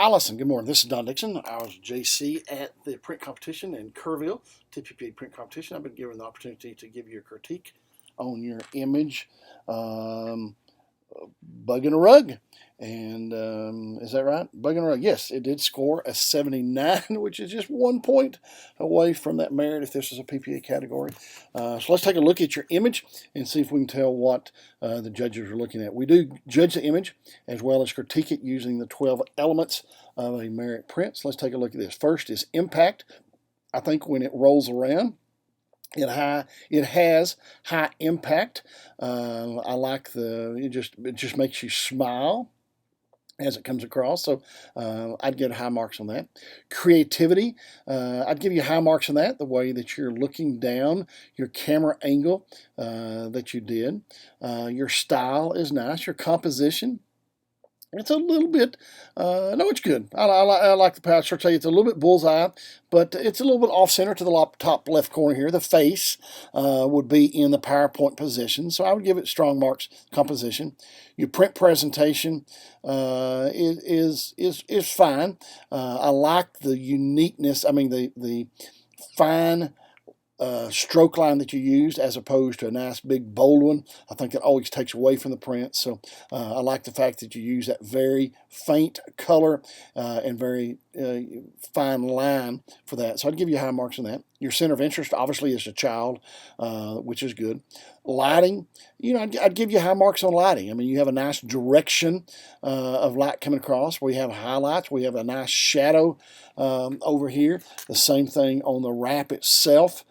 Alison, good morning. This is Don Dixon. I was JC at the print competition in Kerrville, TPPA print competition. I've been given the opportunity to give you a critique on your image, um, Bug in a Rug. And is that right? Bug in a Rug. Yes, it did score a 79, which is just 1 point away from that merit if this is a PPA category. So let's take a look at your image and see if we can tell what the judges are looking at. We do judge the image as well as critique it using the 12 elements of a merit print. So let's take a look at this. First is impact. I think when it rolls around, it has high impact. I like it just makes you smile as it comes across. So I'd get high marks on that. Creativity, I'd give you high marks on that, the way that you're looking down, your camera angle that you did. Your style is nice. Your composition, it's a little bit, no, it's good. I like the pouch. I'll tell you, it's a little bit bullseye, but it's a little bit off-center to the top left corner here. The face would be in the PowerPoint position, so I would give it strong marks. Composition. Your print presentation is fine. I like the uniqueness. I mean, the fine stroke line that you used as opposed to a nice big bold one. I think that always takes away from the print. So I like the fact that you use that very faint color and very fine line for that. So I'd give you high marks on that. Your center of interest obviously is a child, which is good. Lighting, I'd give you high marks on lighting. I mean, you have a nice direction of light coming across. We have highlights. We have a nice shadow over here. The same thing on the wrap itself.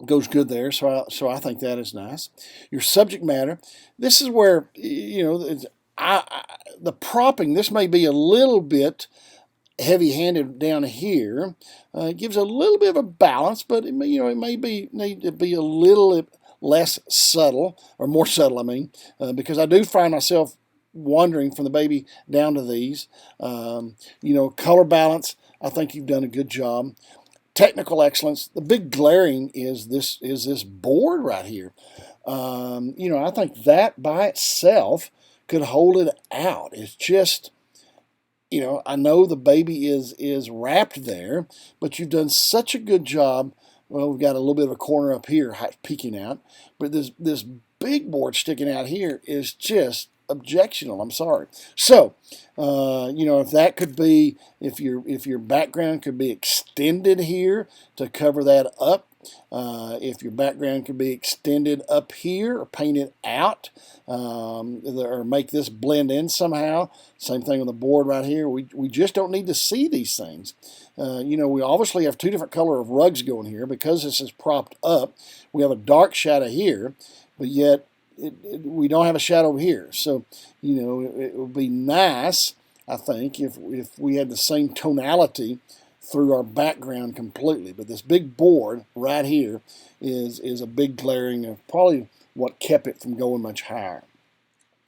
Goes good there, so I think that is nice. Your subject matter, this is where the propping. This may be a little bit heavy-handed down here. It gives a little bit of a balance, but it may need to be a little less subtle, or more subtle. I mean, because I do find myself wandering from the baby down to these. Color balance. I think you've done a good job. Technical excellence. The big glaring is this board right here. I think that by itself could hold it out. It's just, I know the baby is wrapped there, but you've done such a good job. Well, we've got a little bit of a corner up here peeking out, but this big board sticking out here is just objectionable. I'm sorry. So, if that could be, if your background could be extended here to cover that up, if your background could be extended up here or painted out, or make this blend in somehow. Same thing on the board right here. We just don't need to see these things. We obviously have two different color of rugs going here because this is propped up. We have a dark shadow here, but yet we don't have a shadow here. So, it would be nice, I think, if we had the same tonality through our background completely. But this big board right here is a big glaring of probably what kept it from going much higher.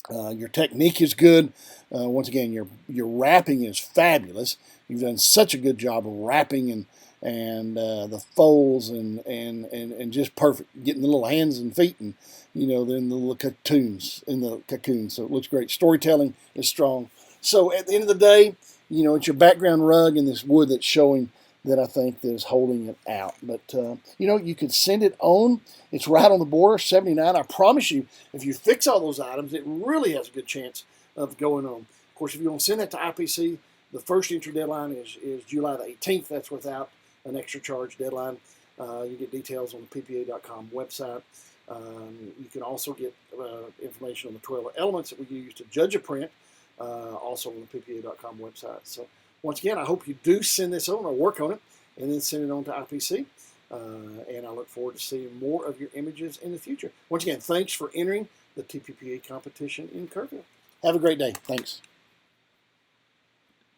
Your technique is good. Once again, your wrapping is fabulous. You've done such a good job of wrapping and the folds and just perfect, getting the little hands and feet and then the little cocoons in the cocoon. So it looks great. Storytelling is strong. So at the end of the day, it's your background rug and this wood that's showing that I think that is holding it out. But you could send it on. It's right on the border, 79. I promise you, if you fix all those items, it really has a good chance of going on. Of course, if you want to send that to IPC, the first entry deadline is July the 18th. That's without an extra charge deadline. You get details on the PPA.com website. You can also get information on the 12 elements that we use to judge a print, also on the PPA.com website. So once again, I hope you do send this on or work on it and then send it on to IPC. And I look forward to seeing more of your images in the future. Once again, thanks for entering the TPPA competition in Kerrville. Have a great day. Thanks.